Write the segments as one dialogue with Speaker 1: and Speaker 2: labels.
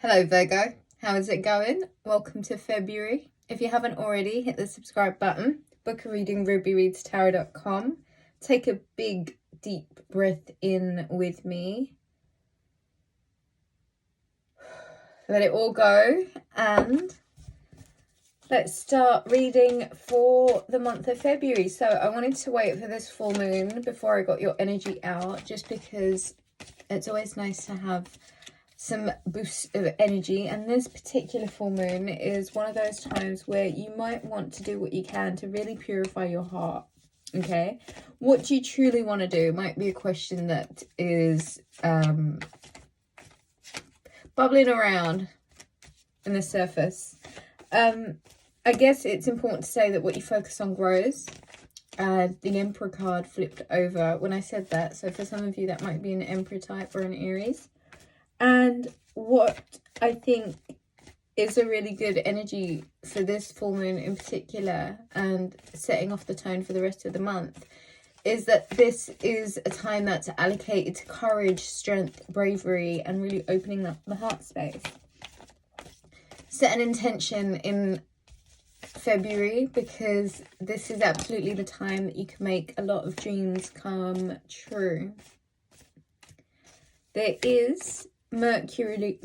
Speaker 1: Hello Virgo, how is it going? Welcome to February. If you haven't already, hit the subscribe button, book a reading, rubyreadstarot.com. Take a big deep breath in with me. Let it all go and let's start reading for the month of February. So I wanted to wait for this full moon before I got your energy out, just because it's always nice to have some boost of energy, and this particular full moon is one of those times where you might want to do what you can to really purify your heart. Okay, what do you truly want to do might be a question that is bubbling around in the surface. I guess it's important to say that what you focus on grows. The Emperor card flipped over when I said that, so for some of you that might be an Emperor type or an Aries. And what I think is a really good energy for this full moon in particular, and setting off the tone for the rest of the month, is that this is a time that's allocated to courage, strength, bravery, and really opening up the heart space. Set an intention in February, because this is absolutely the time that you can make a lot of dreams come true. There is Mercury,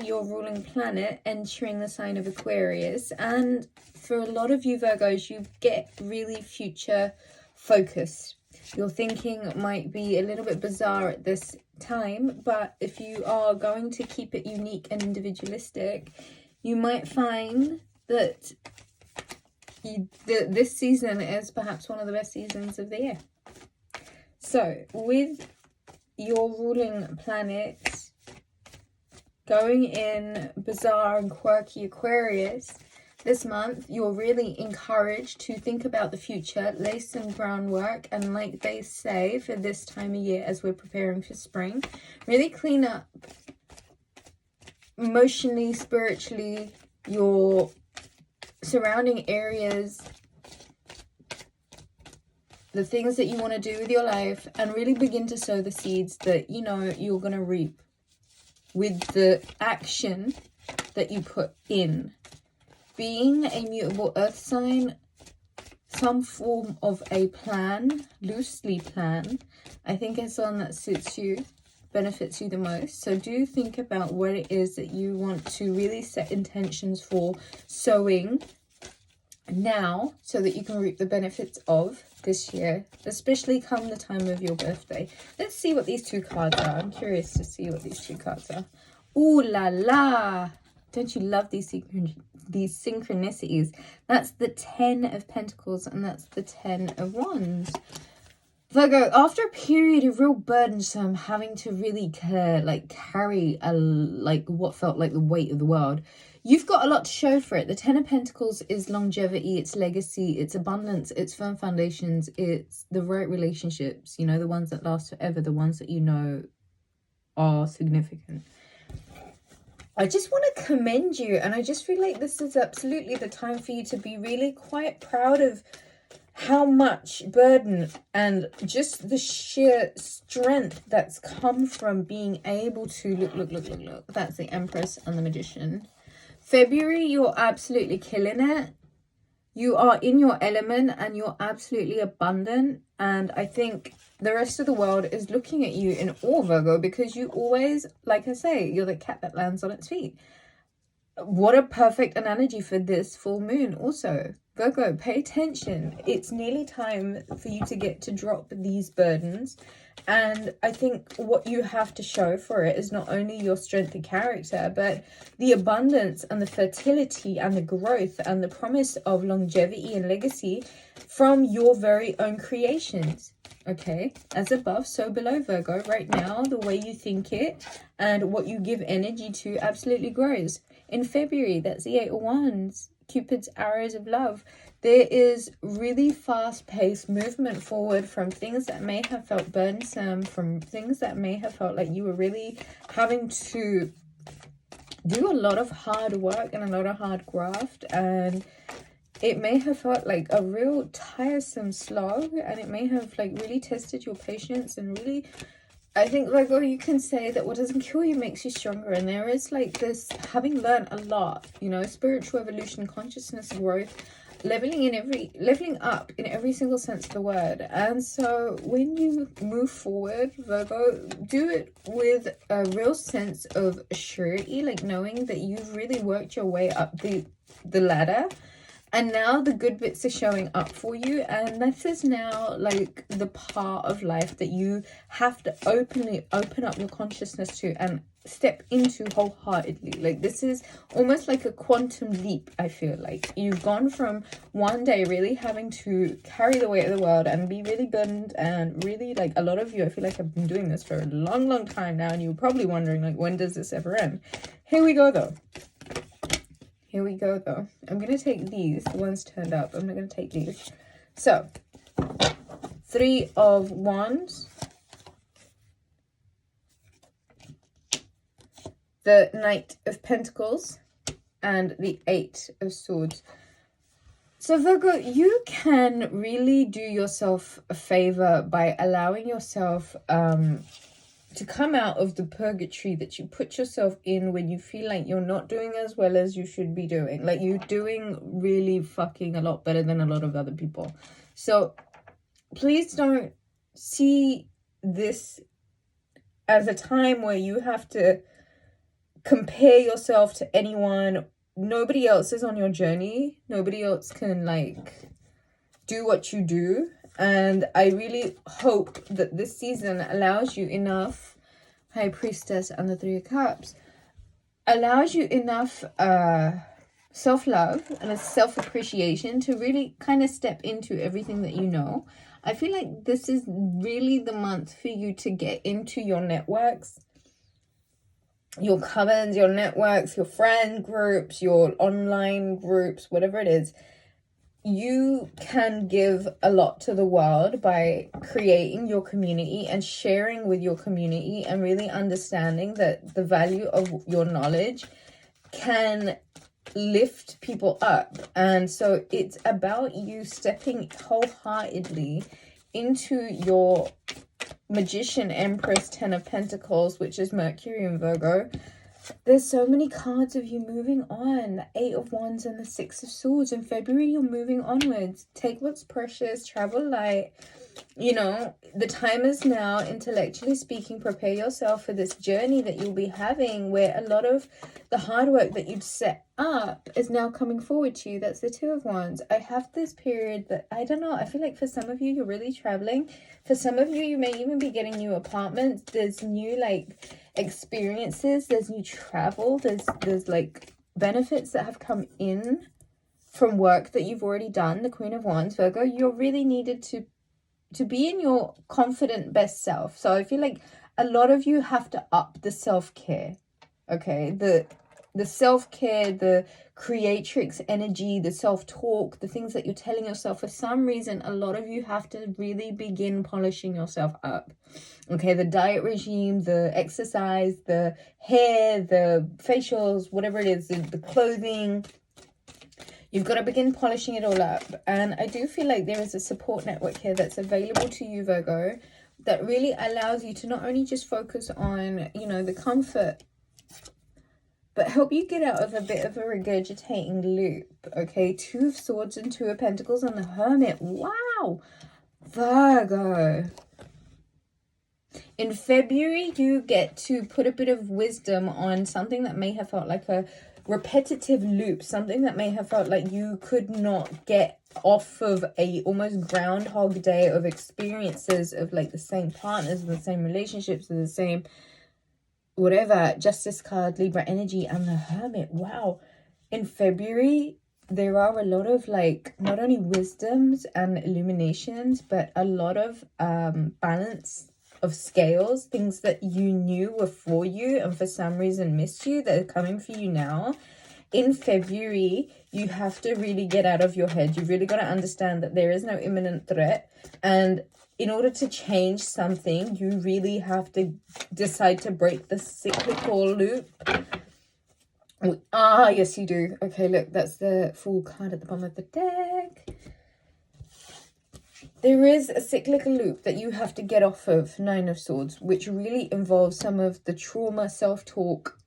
Speaker 1: your ruling planet, entering the sign of Aquarius, and for a lot of you Virgos, you get really future focused. Your thinking might be a little bit bizarre at this time, but if you are going to keep it unique and individualistic, you might find that this season is perhaps one of the best seasons of the year. So with your ruling planet going in bizarre and quirky Aquarius this month, you're really encouraged to think about the future, lay some groundwork, and like they say for this time of year as we're preparing for spring, really clean up emotionally, spiritually, your surrounding areas, the things that you want to do with your life, and really begin to sow the seeds that you know you're going to reap with the action that you put in. Being a mutable earth sign, some form of a plan, loosely plan, I think is one that suits you, benefits you the most. So do think about what it is that you want to really set intentions for sowing now, so that you can reap the benefits of this year, especially come the time of your birthday. Let's see what these two cards are. I'm curious to see what these two cards are. Ooh la la! Don't you love these synchronicities? That's the 10 of Pentacles, and that's the 10 of Wands. Virgo, after a period of real burdensome, having to really carry what felt like the weight of the world, you've got a lot to show for it. The 10 of Pentacles is longevity, it's legacy, it's abundance, it's firm foundations, it's the right relationships, you know, the ones that last forever, the ones that you know are significant. I just want to commend you, and I just feel like this is absolutely the time for you to be really quite proud of how much burden and just the sheer strength that's come from being able to look. That's the Empress and the Magician. February, you're absolutely killing it. You are in your element and you're absolutely abundant. And I think the rest of the world is looking at you in awe, Virgo, because you always, like I say, you're the cat that lands on its feet. What a perfect analogy for this full moon also. Virgo, pay attention. It's nearly time for you to get to drop these burdens. And I think what you have to show for it is not only your strength of character, but the abundance and the fertility and the growth and the promise of longevity and legacy from your very own creations. Okay, as above, so below, Virgo. Right now, the way you think it and what you give energy to absolutely grows. In February, that's the 8 of Wands, Cupid's arrows of love. There is really fast-paced movement forward from things that may have felt burdensome, from things that may have felt like you were really having to do a lot of hard work and a lot of hard graft, and it may have felt like a real tiresome slog, and it may have like really tested your patience and really I think, Virgo, you can say that what doesn't kill you makes you stronger. And there is like this, having learned a lot, you know, spiritual evolution, consciousness growth, leveling up in every single sense of the word. And so when you move forward, Virgo, do it with a real sense of surety, like knowing that you've really worked your way up the ladder. And now the good bits are showing up for you. And this is now like the part of life that you have to openly open up your consciousness to and step into wholeheartedly. Like this is almost like a quantum leap. I feel like you've gone from one day really having to carry the weight of the world and be really burdened, and really, like, a lot of you, I feel like, have been doing this for a long time now, and you're probably wondering, like, when does this ever end? Here we go though. Here we go, though. I'm going to take these. The ones turned up. I'm not going to take these. So, 3 of Wands. The Knight of Pentacles. And the 8 of Swords. So, Virgo, you can really do yourself a favor by allowing yourself to come out of the purgatory that you put yourself in when you feel like you're not doing as well as you should be doing. Like, you're doing really fucking a lot better than a lot of other people. So please don't see this as a time where you have to compare yourself to anyone. Nobody else is on your journey. Nobody else can, like, do what you do. And I really hope that this season allows you enough, High Priestess and the 3 of Cups, allows you enough self-love and a self-appreciation to really kind of step into everything that you know. I feel like this is really the month for you to get into your networks, your covens, your networks, your friend groups, your online groups, whatever it is. You can give a lot to the world by creating your community and sharing with your community, and really understanding that the value of your knowledge can lift people up. And so it's about you stepping wholeheartedly into your Magician, Empress, 10 of Pentacles, which is Mercury and Virgo. There's so many cards of you moving on. The 8 of Wands and the 6 of Swords. In February, you're moving onwards. Take what's precious. Travel light. You know, the time is now, intellectually speaking. Prepare yourself for this journey that you'll be having, where a lot of the hard work that you'd set up is now coming forward to you. That's the 2 of Wands. I have this period that, I don't know, I feel like for some of you, you're really traveling. For some of you, you may even be getting new apartments. There's new, like, experiences. There's new travel. There's like benefits that have come in from work that you've already done. The Queen of Wands, Virgo, you're really needed to be in your confident best self. So I feel like a lot of you have to up the self-care. Okay, the self-care, the creatrix energy, the self-talk, the things that you're telling yourself. For some reason, a lot of you have to really begin polishing yourself up. Okay, the diet regime, the exercise, the hair, the facials, whatever it is, the clothing. You've got to begin polishing it all up. And I do feel like there is a support network here that's available to you, Virgo, that really allows you to not only just focus on, you know, the comfort, but help you get out of a bit of a regurgitating loop. Okay, 2 of Swords and 2 of Pentacles and the Hermit. Wow, Virgo. In February, you get to put a bit of wisdom on something that may have felt like a repetitive loop, something that may have felt like you could not get off of a almost groundhog day of experiences of like the same partners, the same relationships, the same whatever. Justice card, Libra energy, and the Hermit. Wow. In February, there are a lot of like not only wisdoms and illuminations, but a lot of balance of scales, things that you knew were for you and for some reason missed you, that are coming for you now. In February, you have to really get out of your head. You've really got to understand that there is no imminent threat, and in order to change something, you really have to decide to break the cyclical loop. Ah, yes, you do. Okay, look, that's the Fool card at the bottom of the deck. There is a cyclical loop that you have to get off of, Nine of Swords, which really involves some of the trauma, self-talk,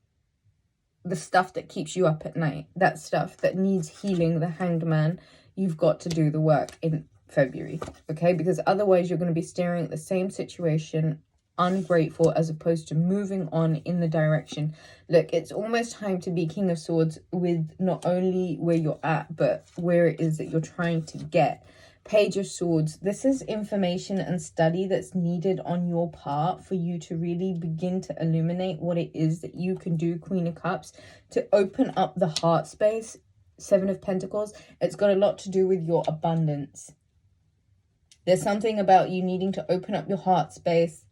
Speaker 1: the stuff that keeps you up at night, that stuff that needs healing, the Hanged Man. You've got to do the work in February, okay? Because otherwise you're going to be staring at the same situation, ungrateful, as opposed to moving on in the direction. Look, it's almost time to be King of Swords with not only where you're at, but where it is that you're trying to get. Page of Swords, this is information and study that's needed on your part for you to really begin to illuminate what it is that you can do. Queen of Cups, to open up the heart space. Seven of Pentacles, it's got a lot to do with your abundance. There's something about you needing to open up your heart space.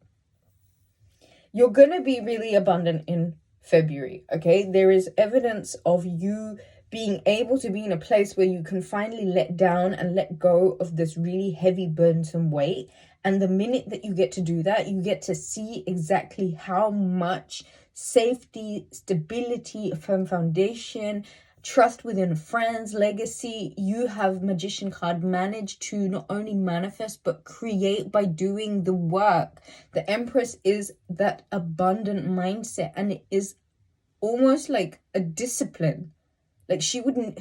Speaker 1: You're going to be really abundant in February, okay? There is evidence of you being able to be in a place where you can finally let down and let go of this really heavy, burdensome weight. And the minute that you get to do that, you get to see exactly how much safety, stability, a firm foundation, trust within friends, legacy, you have Magician card managed to not only manifest but create by doing the work. The Empress is that abundant mindset, and it is almost like a discipline. Like, she wouldn't...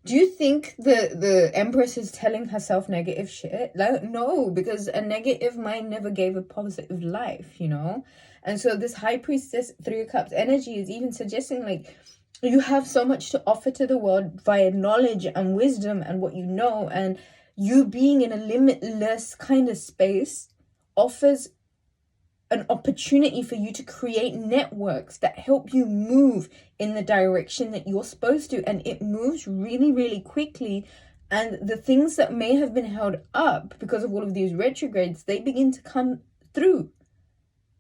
Speaker 1: Do you think the Empress is telling herself negative shit? Like, no, because a negative mind never gave a positive life, you know? And so this High Priestess, Three of Cups energy is even suggesting, like, you have so much to offer to the world via knowledge and wisdom and what you know. And you being in a limitless kind of space offers an opportunity for you to create networks that help you move in the direction that you're supposed to. And it moves really, really quickly. And the things that may have been held up because of all of these retrogrades, they begin to come through.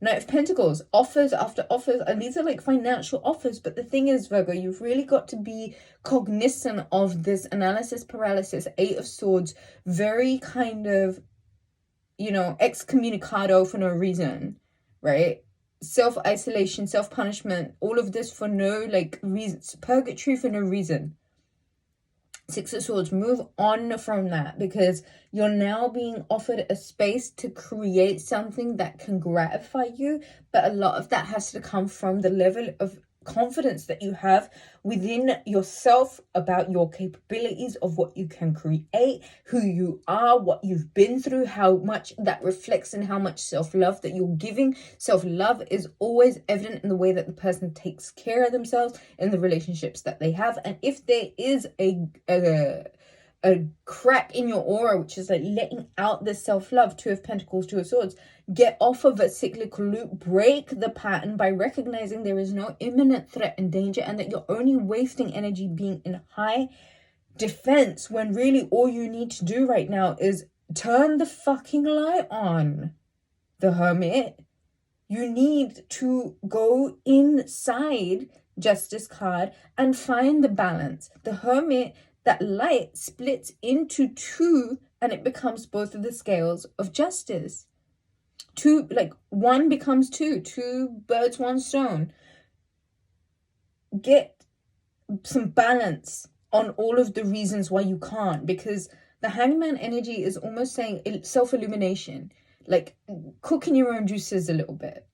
Speaker 1: Knight of Pentacles, offers after offers, and these are like financial offers. But the thing is, Virgo, you've really got to be cognizant of this analysis paralysis. Eight of Swords, very kind of, you know, excommunicado for no reason, right? Self-isolation, self-punishment, all of this for no, like, reasons. Purgatory for no reason. Six of Swords, move on from that, because you're now being offered a space to create something that can gratify you. But a lot of that has to come from the level of confidence that you have within yourself about your capabilities of what you can create, who you are, what you've been through, how much that reflects in how much self-love that you're giving. Self-love is always evident in the way that the person takes care of themselves in the relationships that they have. And if there is a crack in your aura, which is like letting out this self-love, Two of Pentacles, Two of Swords, get off of a cyclical loop, break the pattern by recognizing there is no imminent threat and danger, and that you're only wasting energy being in high defense when really all you need to do right now is turn the fucking light on. The Hermit, you need to go inside, Justice card, and find the balance. The Hermit, that light splits into two and it becomes both of the scales of justice. Two, like, one becomes two. Two birds, one stone. Get some balance on all of the reasons why you can't, because the Hangman energy is almost saying self-illumination, like cooking your own juices a little bit.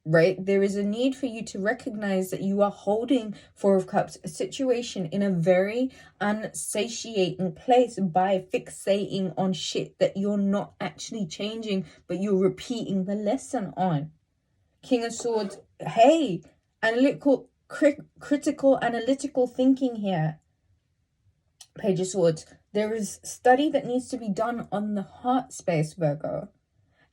Speaker 1: Right? There is a need for you to recognize that you are holding Four of Cups, a situation in a very unsatiating place by fixating on shit that you're not actually changing, but you're repeating the lesson on. King of Swords, hey, analytical, critical, analytical thinking here. Page of Swords, there is study that needs to be done on the heart space, Virgo.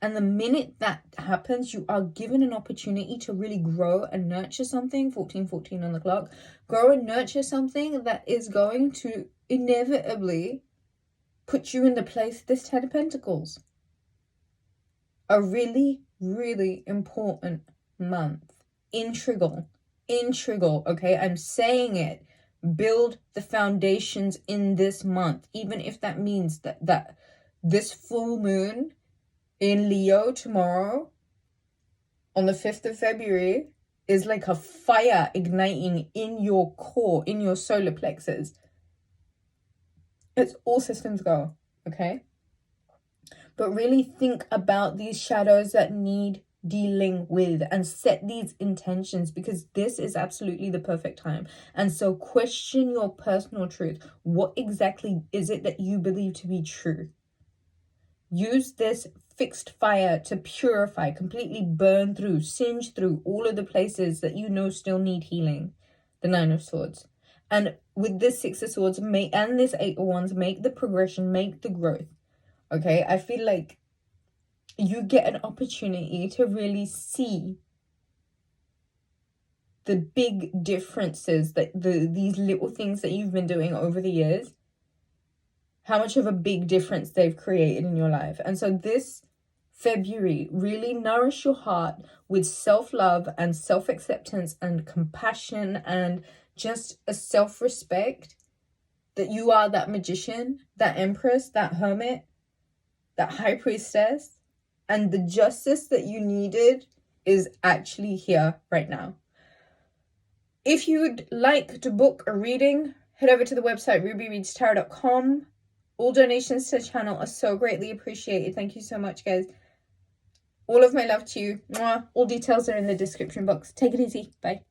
Speaker 1: And the minute that happens, you are given an opportunity to really grow and nurture something. 14:14 on the clock. Grow and nurture something that is going to inevitably put you in the place, this Ten of Pentacles. A really, really important month. Integral, okay? I'm saying it. Build the foundations in this month. Even if that means that this full moon in Leo tomorrow, on the 5th of February, is like a fire igniting in your core, in your solar plexus. It's all systems go, okay? But really think about these shadows that need dealing with and set these intentions, because this is absolutely the perfect time. And so question your personal truth. What exactly is it that you believe to be true? Use this fixed fire to purify, completely burn through, singe through all of the places that you know still need healing. The Nine of Swords. And with this Six of Swords and this Eight of Wands, make the progression, make the growth. Okay, I feel like you get an opportunity to really see the big differences that these little things that you've been doing over the years, how much of a big difference they've created in your life. And so this February, really nourish your heart with self-love and self-acceptance and compassion and just a self-respect that you are that magician, that empress, that hermit, that high priestess, and the justice that you needed is actually here right now. If you'd like to book a reading, head over to the website rubyreadstarot.com. All donations to the channel are so greatly appreciated. Thank you so much, guys. All of my love to you. Mwah. All details are in the description box. Take it easy. Bye.